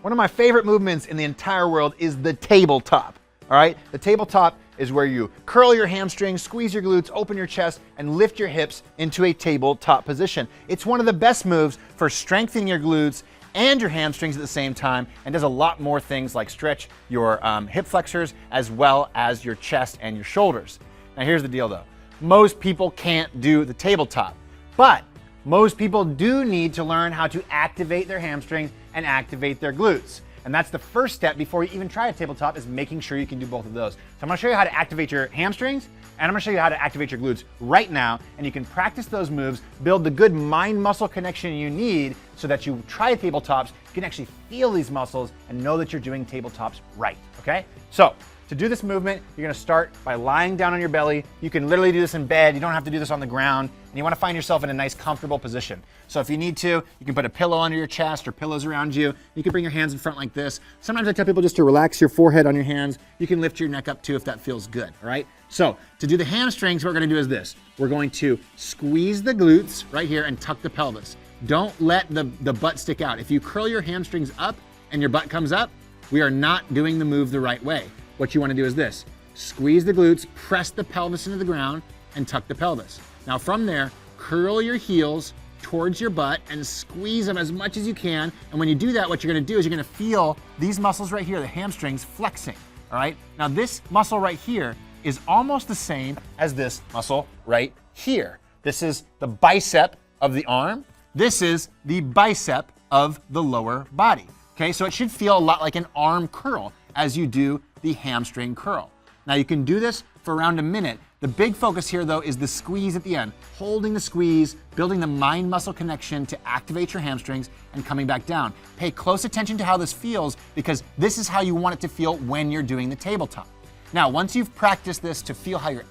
One of my favorite movements in the entire world is the tabletop. All right, the tabletop is where you curl your hamstrings, squeeze your glutes, open your chest, and lift your hips into a tabletop position. It's one of the best moves for strengthening your glutes and your hamstrings at the same time, and does a lot more things like stretch your hip flexors as well as your chest and your shoulders. Now here's the deal though. Most people can't do the tabletop, but most people do need to learn how to activate their hamstrings and activate their glutes. And that's the first step before you even try a tabletop, is making sure you can do both of those. So I'm gonna show you how to activate your hamstrings, and I'm gonna show you how to activate your glutes right now, and you can practice those moves, build the good mind-muscle connection you need so that you try tabletops, you can actually feel these muscles and know that you're doing tabletops right, okay? So, to do this movement, you're gonna start by lying down on your belly. You can literally do this in bed. You don't have to do this on the ground. And you wanna find yourself in a nice, comfortable position. So if you need to, you can put a pillow under your chest or pillows around you. You can bring your hands in front like this. Sometimes I tell people just to relax your forehead on your hands. You can lift your neck up too if that feels good, all right? So to do the hamstrings, what we're gonna do is this. We're going to squeeze the glutes right here and tuck the pelvis. Don't let the butt stick out. If you curl your hamstrings up and your butt comes up, we are not doing the move the right way. What you want to do is this. Squeeze the glutes, press the pelvis into the ground, and tuck the pelvis. Now from there, curl your heels towards your butt and squeeze them as much as you can. And when you do that, what you're going to do is you're going to feel these muscles right here, the hamstrings, flexing. All right? Now this muscle right here is almost the same as this muscle right here. This is the bicep of the arm. This is the bicep of the lower body. Okay, so it should feel a lot like an arm curl as you do the hamstring curl. Now you can do this for around a minute. The big focus here though is the squeeze at the end. Holding the squeeze, building the mind-muscle connection to activate your hamstrings and coming back down. Pay close attention to how this feels, because this is how you want it to feel when you're doing the tabletop. Now once you've practiced this to feel how your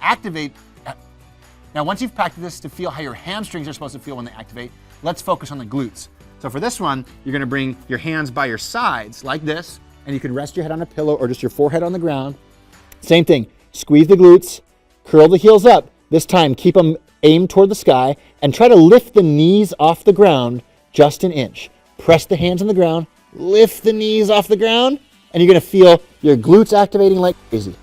hamstrings are supposed to feel when they activate, let's focus on the glutes. So for this one, you're gonna bring your hands by your sides like this, and you can rest your head on a pillow or just your forehead on the ground. Same thing, squeeze the glutes, curl the heels up. This time, keep them aimed toward the sky and try to lift the knees off the ground just an inch. Press the hands on the ground, lift the knees off the ground, and you're gonna feel your glutes activating like crazy.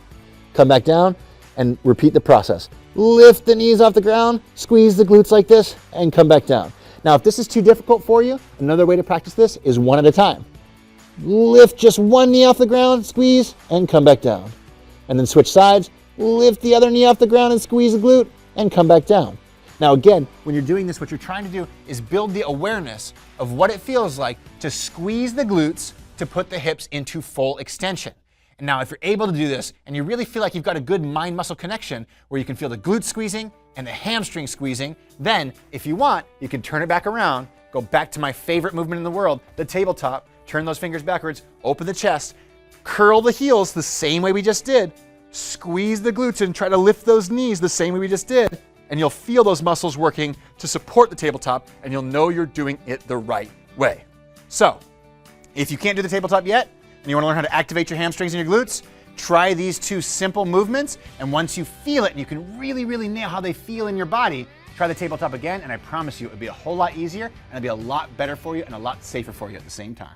Come back down and repeat the process. Lift the knees off the ground, squeeze the glutes like this, and come back down. Now, if this is too difficult for you, another way to practice this is one at a time. Lift just one knee off the ground, squeeze, and come back down. And then switch sides, lift the other knee off the ground and squeeze the glute, and come back down. Now again, when you're doing this, what you're trying to do is build the awareness of what it feels like to squeeze the glutes to put the hips into full extension. And now if you're able to do this, and you really feel like you've got a good mind-muscle connection where you can feel the glutes squeezing and the hamstring squeezing, then if you want, you can turn it back around, go back to my favorite movement in the world, the tabletop, turn those fingers backwards, open the chest, curl the heels the same way we just did, squeeze the glutes and try to lift those knees the same way we just did, and you'll feel those muscles working to support the tabletop, and you'll know you're doing it the right way. So, if you can't do the tabletop yet, and you want to learn how to activate your hamstrings and your glutes, try these two simple movements, and once you feel it and you can really, really nail how they feel in your body, try the tabletop again, and I promise you it'll be a whole lot easier, and it'll be a lot better for you and a lot safer for you at the same time.